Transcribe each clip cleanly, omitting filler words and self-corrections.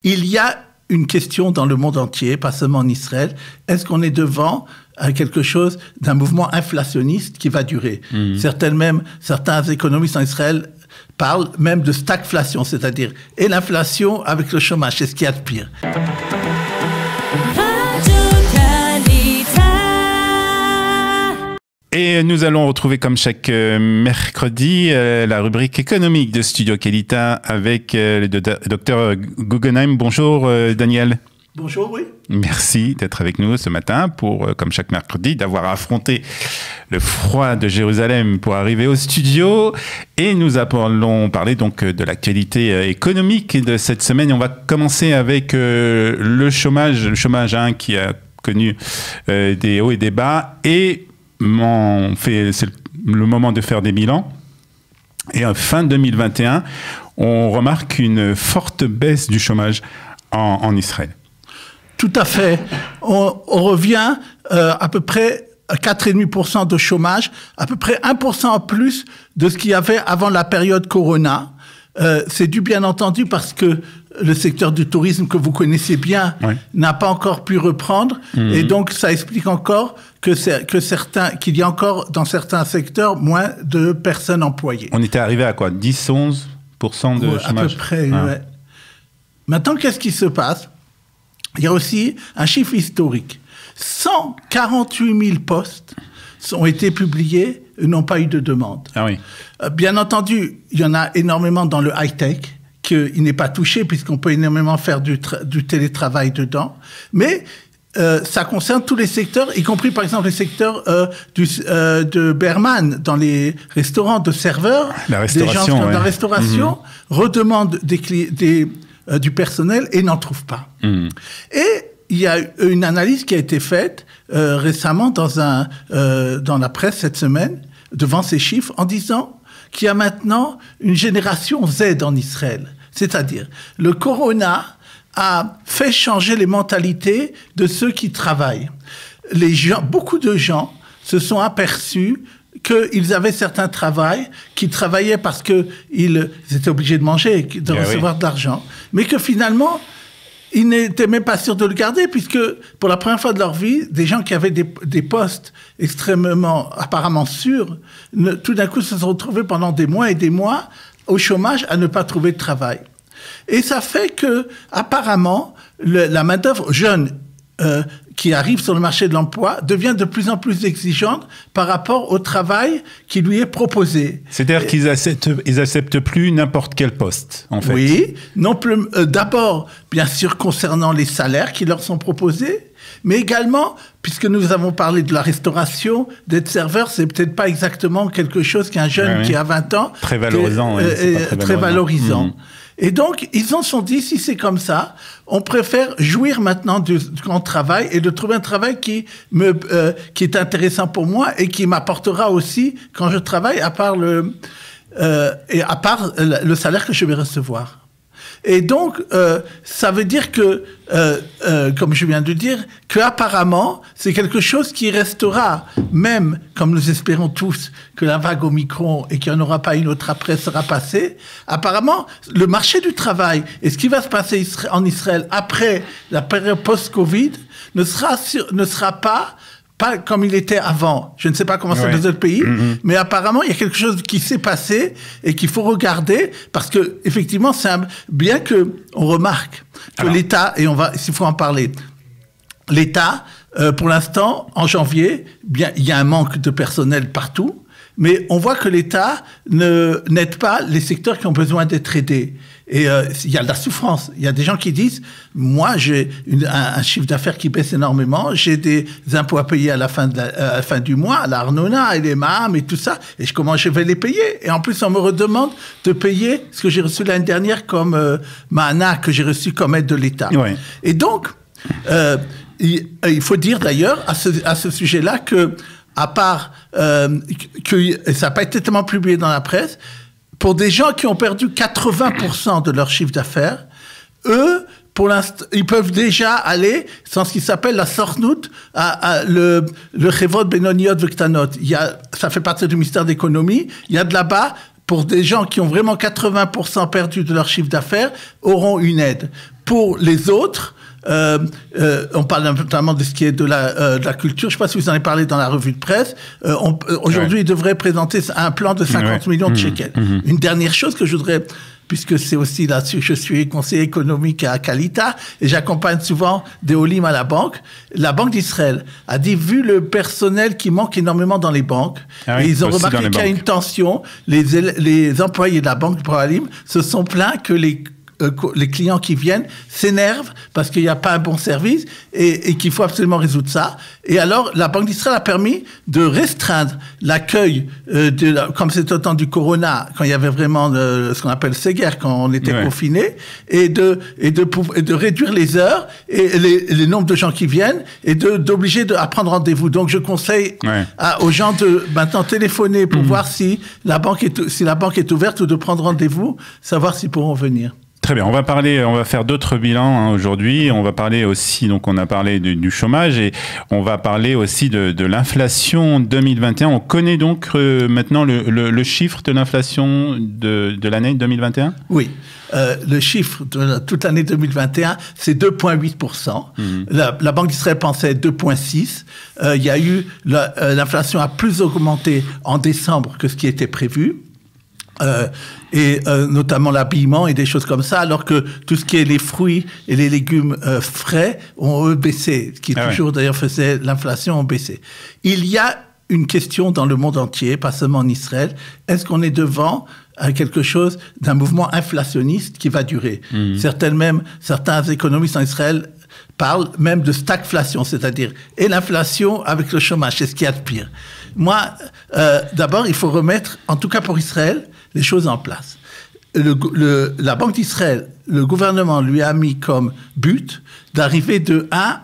il y a une question dans le monde entier, pas seulement en Israël. Est-ce qu'on est devant quelque chose d'un mouvement inflationniste qui va durer? Certains économistes en Israël parlent même de stagflation, c'est-à-dire et l'inflation avec le chômage, c'est ce qu'il y a de pire. Et nous allons retrouver comme chaque mercredi la rubrique économique de Studio Kelita avec le docteur Guggenheim. Bonjour Daniel. Bonjour, oui. Merci d'être avec nous ce matin pour, comme chaque mercredi, d'avoir affronté le froid de Jérusalem pour arriver au studio. Et nous allons parler donc de l'actualité économique de cette semaine. On va commencer avec le chômage qui a connu des hauts et des bas. Et c'est le moment de faire des bilans. Et en fin 2021, on remarque une forte baisse du chômage en Israël. Tout à fait. On revient à peu près à 4,5% de chômage, à peu près 1% en plus de ce qu'il y avait avant la période Corona. C'est dû bien entendu parce que le secteur du tourisme que vous connaissez bien n'a pas encore pu reprendre. Et donc ça explique encore qu'il y a encore dans certains secteurs moins de personnes employées. On était arrivé à quoi? 10-11% de chômage? À peu près, ouais. Maintenant, qu'est-ce qui se passe? Il y a aussi un chiffre historique. 148 000 postes ont été publiés et n'ont pas eu de demande. Ah oui. Bien entendu, il y en a énormément dans le high-tech, qu'il n'est pas touché puisqu'on peut énormément faire du télétravail dedans. Mais ça concerne tous les secteurs, y compris par exemple les secteurs de Berman, dans les restaurants de serveurs. La restauration, des gens dans la restauration redemandent du personnel et n'en trouvent pas. Et il y a une analyse qui a été faite récemment dans la presse cette semaine, devant ces chiffres, en disant qu'il y a maintenant une génération Z en Israël. C'est-à-dire, le corona a fait changer les mentalités de ceux qui travaillent. Beaucoup de gens se sont aperçus qu'ils avaient certains travails, qu'ils travaillaient parce qu'ils étaient obligés de manger, de recevoir de l'argent, mais que finalement, ils n'étaient même pas sûrs de le garder, puisque pour la première fois de leur vie, des gens qui avaient des postes extrêmement, apparemment sûrs, tout d'un coup se sont retrouvés pendant des mois et des mois au chômage à ne pas trouver de travail. Et ça fait que, apparemment, la main-d'œuvre jeune qui arrive sur le marché de l'emploi devient de plus en plus exigeante par rapport au travail qui lui est proposé. C'est-à-dire qu'ils acceptent plus n'importe quel poste, en fait. Oui, non plus. D'abord, bien sûr, concernant les salaires qui leur sont proposés, mais également, puisque nous avons parlé de la restauration, d'être serveur, c'est peut-être pas exactement quelque chose qu'un jeune qui a 20 ans... Très valorisant, très valorisant. Et donc, ils en sont dit, si c'est comme ça, on préfère jouir maintenant du grand travail et de trouver un travail qui est intéressant pour moi et qui m'apportera aussi, quand je travaille, à part le salaire que je vais recevoir. Et donc, ça veut dire que, comme je viens de dire, qu'apparemment, c'est quelque chose qui restera, même, comme nous espérons tous, que la vague Omicron et qu'il n'y en aura pas une autre après sera passée. Apparemment, le marché du travail et ce qui va se passer en Israël après la période post-Covid ne sera pas comme il était avant. Je ne sais pas comment c'est dans d'autres pays, mais apparemment, il y a quelque chose qui s'est passé et qu'il faut regarder parce que, effectivement, bien que on remarque que l'État, et s'il faut en parler, l'État, pour l'instant, en janvier, il y a un manque de personnel partout, mais on voit que l'État n'aide pas les secteurs qui ont besoin d'être aidés. Et il y a de la souffrance. Il y a des gens qui disent, moi, j'ai un chiffre d'affaires qui baisse énormément, j'ai des impôts à payer à la fin du mois, à l'Arnona et les Maham et tout ça, et comment je vais les payer? Et en plus, on me redemande de payer ce que j'ai reçu l'année dernière comme Mahana, que j'ai reçu comme aide de l'État. Ouais. Et donc, il faut dire d'ailleurs à ce sujet-là que, à part que ça n'a pas été tellement publié dans la presse, pour des gens qui ont perdu 80% de leur chiffre d'affaires, eux, pour l'instant, ils peuvent déjà aller sans ce qui s'appelle la sornout, le Chevot Benoniot Vektanot. Ça fait partie du ministère d'économie. Il y a de là-bas pour des gens qui ont vraiment 80% perdu de leur chiffre d'affaires, auront une aide. Pour les autres, on parle notamment de ce qui est de la culture. Je ne sais pas si vous en avez parlé dans la revue de presse. Aujourd'hui, ils devraient présenter un plan de 50 millions de shekels. Une dernière chose que je voudrais... puisque c'est aussi là-dessus que je suis conseiller économique à Kalita, et j'accompagne souvent des Olim à la banque. La Banque d'Israël a dit, vu le personnel qui manque énormément dans les banques, et ils ont remarqué qu'il y a une tension, les employés de la Banque pour Olim se sont plaints que les clients qui viennent s'énervent parce qu'il n'y a pas un bon service et qu'il faut absolument résoudre ça. Et alors, la Banque d'Israël a permis de restreindre l'accueil, comme c'était au temps du Corona, quand il y avait vraiment ce qu'on appelle Séguer, quand on était confiné, et de réduire les heures et les nombres de gens qui viennent et d'obliger à prendre rendez-vous. Donc, je conseille aux gens de maintenant téléphoner pour voir si la banque est ouverte ou de prendre rendez-vous, savoir s'ils pourront venir. Très bien, on va faire d'autres bilans aujourd'hui. On va parler aussi, donc on a parlé du chômage et on va parler aussi de l'inflation 2021. On connaît donc maintenant le chiffre de l'inflation de l'année 2021 ? Oui. Le chiffre de toute l'année 2021, c'est 2,8%. La Banque d'Israël pensait 2,6%. Il y a eu l'inflation a plus augmenté en décembre que ce qui était prévu. Notamment l'habillement et des choses comme ça, alors que tout ce qui est les fruits et les légumes frais ont baissé, ce qui toujours d'ailleurs faisait l'inflation, ont baissé. Il y a une question dans le monde entier, pas seulement en Israël, est-ce qu'on est devant quelque chose d'un mouvement inflationniste qui va durer? Certains économistes en Israël parlent même de stagflation, c'est-à-dire et l'inflation avec le chômage, c'est ce qu'il y a de pire. Moi, d'abord, il faut remettre, en tout cas pour Israël, les choses en place. La Banque d'Israël, le gouvernement lui a mis comme but d'arriver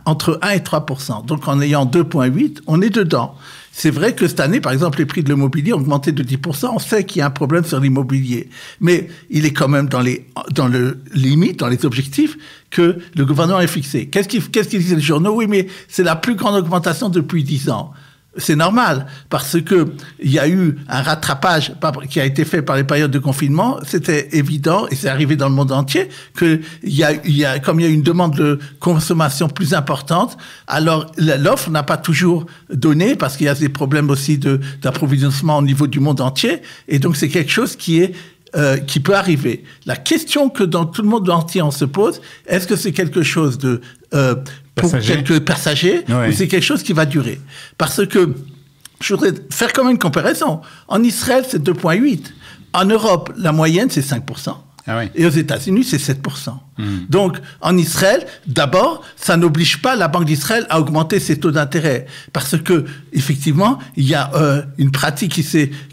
entre 1 et 3%. Donc, en ayant 2,8, on est dedans. C'est vrai que cette année, par exemple, les prix de l'immobilier ont augmenté de 10%. On sait qu'il y a un problème sur l'immobilier. Mais il est quand même dans le limite, dans les objectifs que le gouvernement a fixés. Qu'est-ce qu'ils disent les journaux? Oui, mais c'est la plus grande augmentation depuis 10 ans. C'est normal, parce que il y a eu un rattrapage qui a été fait par les périodes de confinement. C'était évident, et c'est arrivé dans le monde entier, comme il y a une demande de consommation plus importante, alors l'offre n'a pas toujours donné, parce qu'il y a des problèmes aussi d'approvisionnement au niveau du monde entier, et donc c'est quelque chose qui peut arriver. La question que dans tout le monde entier on se pose, est-ce que c'est quelque chose pour quelques passagers ou c'est quelque chose qui va durer? Parce que je voudrais faire quand même une comparaison. En Israël, c'est 2,8. En Europe, la moyenne, c'est 5%. Et aux États-Unis, c'est 7%. Donc, en Israël, d'abord, ça n'oblige pas la Banque d'Israël à augmenter ses taux d'intérêt. Parce que, effectivement, il y a une pratique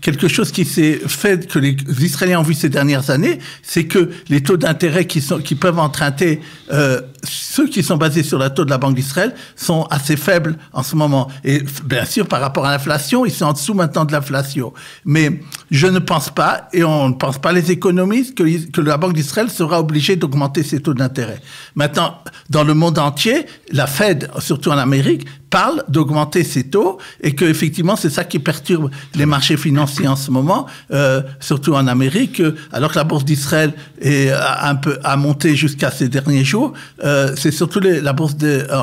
quelque chose qui s'est fait, que les Israéliens ont vu ces dernières années, c'est que les taux d'intérêt qui peuvent emprunter, ceux qui sont basés sur le taux de la Banque d'Israël, sont assez faibles en ce moment. Et bien sûr, par rapport à l'inflation, ils sont en dessous maintenant de l'inflation. Mais je ne pense pas, et on ne pense pas les économistes, que la Banque d'Israël sera obligée d'augmenter ses taux d'intérêt. Maintenant, dans le monde entier, la Fed, surtout en Amérique, parle d'augmenter ses taux et que effectivement c'est ça qui perturbe les marchés financiers en ce moment, surtout en Amérique, alors que la bourse d'Israël a monté jusqu'à ces derniers jours. C'est surtout la bourse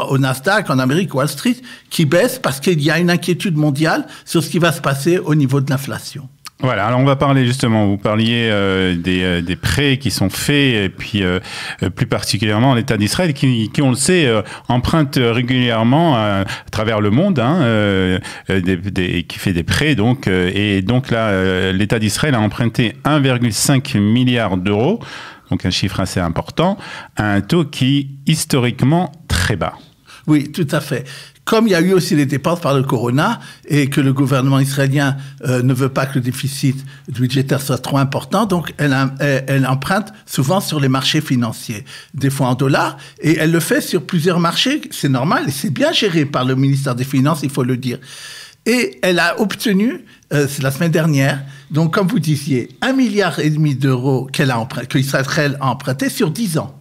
au Nasdaq en Amérique, Wall Street, qui baisse parce qu'il y a une inquiétude mondiale sur ce qui va se passer au niveau de l'inflation. Voilà, alors on va parler justement, vous parliez des prêts qui sont faits, et puis plus particulièrement l'État d'Israël qui on le sait, emprunte régulièrement à travers le monde, qui fait des prêts, donc, et donc là, l'État d'Israël a emprunté 1,5 milliard d'euros, donc un chiffre assez important, à un taux qui est historiquement très bas. Oui, tout à fait. Comme il y a eu aussi les dépenses par le Corona et que le gouvernement israélien ne veut pas que le déficit budgétaire soit trop important, donc elle emprunte souvent sur les marchés financiers, des fois en dollars, et elle le fait sur plusieurs marchés, c'est normal, et c'est bien géré par le ministère des Finances, il faut le dire. Et elle a obtenu, c'est la semaine dernière, donc comme vous disiez, 1,5 milliard d'euros qu'Israël a emprunté sur 10 ans.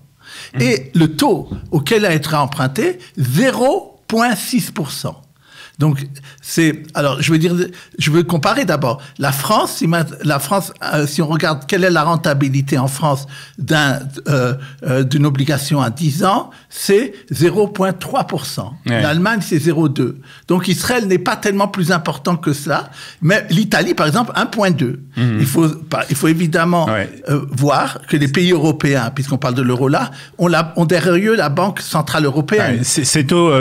Et le taux auquel elle a été emprunté, 0,6%. Donc, alors, je veux comparer d'abord. La France, si on regarde quelle est la rentabilité en France d'une obligation à 10 ans, c'est 0,3%. Ouais. L'Allemagne, c'est 0,2%. Donc, Israël n'est pas tellement plus important que cela. Mais l'Italie, par exemple, 1,2%. Il faut évidemment voir que les pays européens, puisqu'on parle de l'euro là, ont derrière eux la Banque Centrale Européenne. Ces taux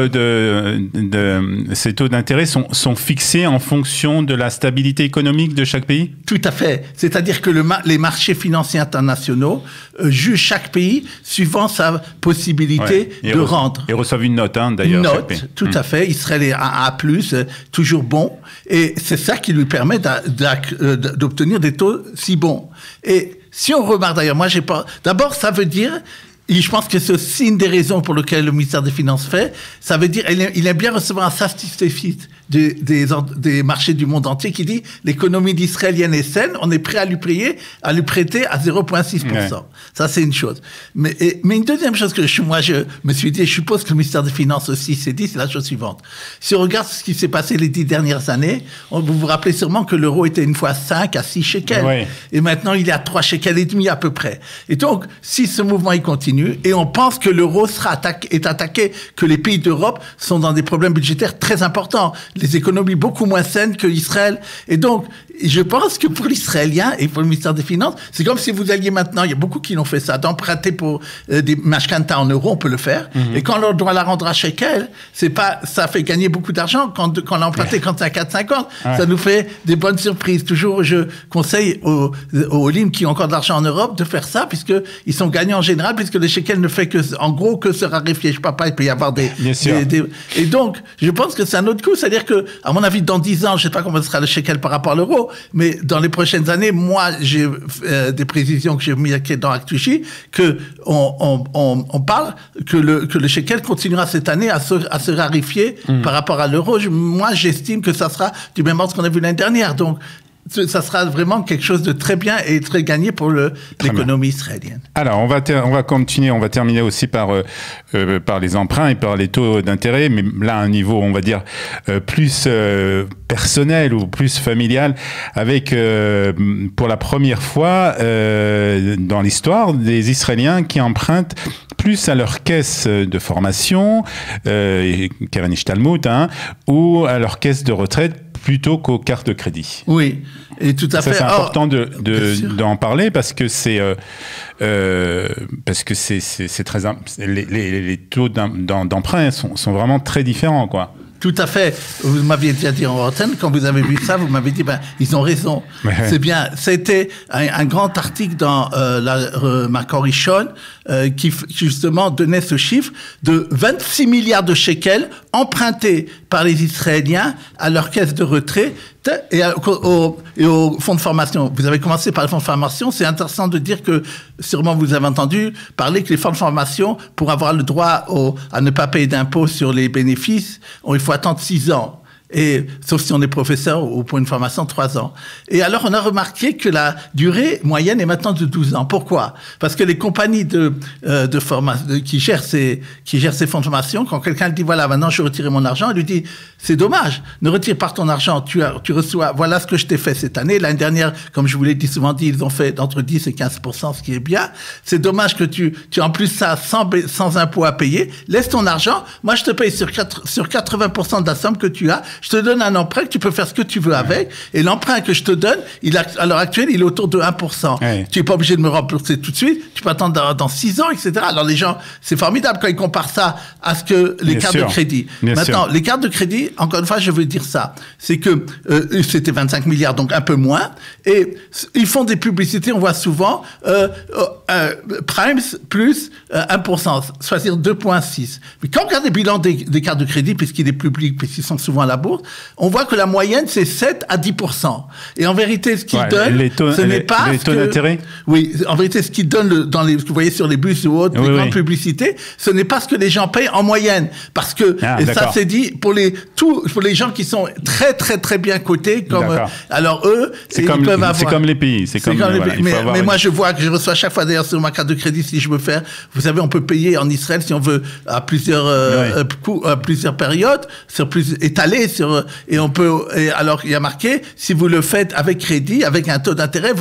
d'intérêt sont fixés en fonction de la stabilité économique de chaque pays? Tout à fait. C'est-à-dire que les marchés financiers internationaux jugent chaque pays suivant sa possibilité de rendre. Ils reçoivent une note, d'ailleurs. Une note, tout à fait. Israël est à A+, toujours bon. Et c'est ça qui lui permet d'obtenir des taux si bons. Et si on remarque d'ailleurs, d'abord, ça veut dire... Et je pense que c'est aussi une des raisons pour lesquelles le ministère des Finances fait. Ça veut dire il aime bien recevoir un statisticien des marchés du monde entier qui dit l'économie d'israélienne est saine, on est prêt à lui prêter à 0,6%. Ouais. Ça, c'est une chose. Mais une deuxième chose que je me suis dit, et je suppose que le ministère des Finances aussi s'est dit, c'est la chose suivante. Si on regarde ce qui s'est passé les 10 dernières années, vous vous rappelez sûrement que l'euro était une fois 5 à 6 shekels. Ouais. Et maintenant, il est à 3 shekels et demi à peu près. Et donc, si ce mouvement il continue, et on pense que l'euro est attaqué, que les pays d'Europe sont dans des problèmes budgétaires très importants, les économies beaucoup moins saines que l'Israël. Et donc, je pense que pour l'Israélien et pour le ministère des Finances, c'est comme si vous alliez maintenant, il y a beaucoup qui l'ont fait ça, d'emprunter pour des mashkanta en euros, on peut le faire. Et quand on doit la rendre à shekel, ça fait gagner beaucoup d'argent quand on l'a emprunté quand c'est à 4,50. Ça nous fait des bonnes surprises. Toujours, je conseille aux LIM qui ont encore de l'argent en Europe de faire ça, puisqu'ils sont gagnants en général, puisque le shekel ne fait en gros que se raréfier. Je ne sais pas, il peut y avoir et donc, je pense que c'est un autre coup. C'est-à-dire que, à mon avis, dans 10 ans, je ne sais pas comment sera le shekel par rapport à l'euro, mais dans les prochaines années, moi, j'ai des précisions que j'ai mis dans Actushi, on parle que le shekel continuera cette année à se raréfier par rapport à l'euro. Moi, j'estime que ça sera du même ordre qu'on a vu l'année dernière. Donc, ça sera vraiment quelque chose de très bien et très gagné pour l'économie israélienne. Alors, on va continuer, on va terminer aussi par les emprunts et par les taux d'intérêt, mais là, à un niveau, on va dire, plus personnel ou plus familial, avec, pour la première fois dans l'histoire, des Israéliens qui empruntent plus à leur caisse de formation, Keren Ishtalmut, ou à leur caisse de retraite, plutôt qu'aux cartes de crédit. Oui, et tout à fait. C'est important d'en parler parce que c'est très les taux d'emprunt sont vraiment très différents, quoi. Tout à fait. Vous m'aviez déjà dit en antenne, quand vous avez vu ça, vous m'avez dit, ils ont raison. Ouais. C'est bien. C'était un grand article dans Makor Rishon qui justement donnait ce chiffre de 26 milliards de shekels empruntés par les Israéliens à leur caisse de retraite et au fonds de formation. Vous avez commencé par le fonds de formation. C'est intéressant de dire que, sûrement vous avez entendu parler que les fonds de formation, pour avoir le droit à ne pas payer d'impôts sur les bénéfices, il faut attendre 6 ans. Sauf si on est professeur ou pour une formation 3 ans. Et alors, on a remarqué que la durée moyenne est maintenant de 12 ans. Pourquoi? Parce que les compagnies qui gèrent ces fonds de formation, quand quelqu'un dit, voilà, maintenant je retire mon argent, elle lui dit, c'est dommage, ne retire pas ton argent, tu reçois, voilà ce que je t'ai fait cette année. L'année dernière, comme je vous l'ai souvent dit, ils ont fait entre 10 et 15%, ce qui est bien. C'est dommage que tu en plus ça sans impôt à payer. Laisse ton argent. Moi, je te paye sur 80% de la somme que tu as. Je te donne un emprunt que tu peux faire ce que tu veux avec. Et l'emprunt que je te donne, à l'heure actuelle, il est autour de 1%. Ouais. Tu n'es pas obligé de me rembourser tout de suite. Tu peux attendre dans 6 ans, etc. Alors les gens, c'est formidable quand ils comparent ça à ce que les cartes de crédit. Maintenant, les cartes de crédit, encore une fois, je veux dire ça. C'est que c'était 25 milliards, donc un peu moins. Et ils font des publicités, on voit souvent, Primes plus 1%, c'est-à-dire 2,6. Mais quand on regarde les bilans des cartes de crédit, puisqu'il est public, puisqu'ils sont souvent à la bourse, on voit que la moyenne, c'est 7 à 10%. Et en vérité, ce qu'ils donnent, ce n'est pas... Les taux d'intérêt ? Oui, en vérité, ce qu'ils donnent ce que vous voyez sur les bus ou autres, les grandes publicités, ce n'est pas ce que les gens payent en moyenne. Parce que, ça c'est dit, pour les gens qui sont très, très, très bien cotés, alors eux, ils peuvent avoir... C'est comme les pays. Mais moi, je vois que je reçois chaque fois, d'ailleurs, sur ma carte de crédit, si je veux faire, vous savez, on peut payer en Israël, si on veut, à plusieurs périodes, étalé et alors il y a marqué, si vous le faites avec crédit, avec un taux d'intérêt,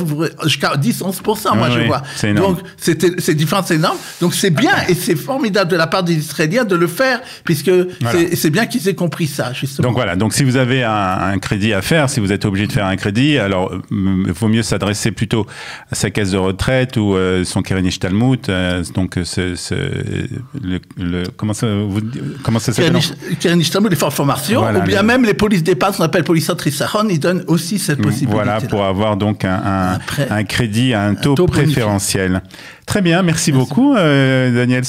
jusqu'à 10-11%, moi je vois. C'est énorme. Donc, c'est différent, c'est énorme. Donc c'est bien et c'est formidable de la part des Israéliens de le faire, puisque c'est bien qu'ils aient compris ça, justement. Donc voilà, donc si vous avez un crédit à faire, si vous êtes obligé de faire un crédit, alors il vaut mieux s'adresser plutôt à sa caisse de retraite ou son Keren Ishtalmut, donc comment ça s'appelle? Keren Ishtalmut, les formations, voilà, ou bien même les polices d'épargne, qu'on appelle Polissot Rissaron, ils donnent aussi cette possibilité. Voilà, pour avoir donc un crédit à un taux préférentiel. Très bien, merci beaucoup, Daniel.